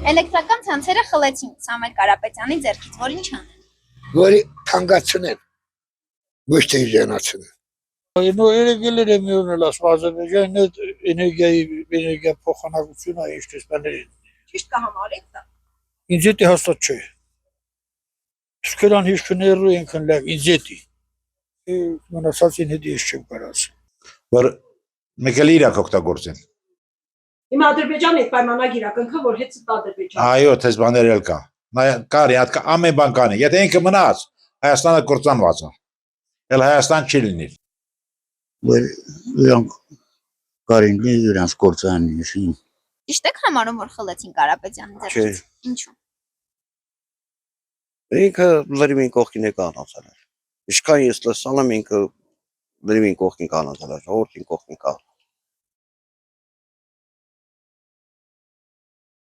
Էլեկտրական ցանցերը խլեցին Սամվել Կարապետյանի ձեռքից, որ ինչ անեն։ Որի թանկացնեն, ոչ թե իժանացնեն։ Ну, երեգելեր եմ յորնել ասում Ադրբեջանն այդ էներգիա փոխանակությունը ինչպես բաներին։ Ճիշտ կհամարեք դա։ Ինձ էտի հաստատ չէ։ Իսկ նրան հիշքներու են քնլավ ինձ էտի։ Մնացածին հետ ես չեմ կարած։ Որ մեկ էլ իրակ օգտագործեն։ Հիմա Ադրբեջանը այդ պայմանագիր ակնքա, որ հետ ստա Ադրբեջանը։ Այո, թեզ բաներ էլ կա։ Կարի, ամեն բան կանի։ Եթե ինքը մնաց, Հայաստանը կործանված է։ Էլ Հայաստան չի լինի։ Որ իրանք կարին իրանց կործանին։ Ճիշտ եք համարում, որ խլեցին Կարապետյանի ձեռքից։ Ինչու՞։ Ինքը լրիվին կողքին է կանացել։ Ինչքան ես լսել եմ ինքը լրիվին կողքին կանացել, ժողովրդին կողքին կա։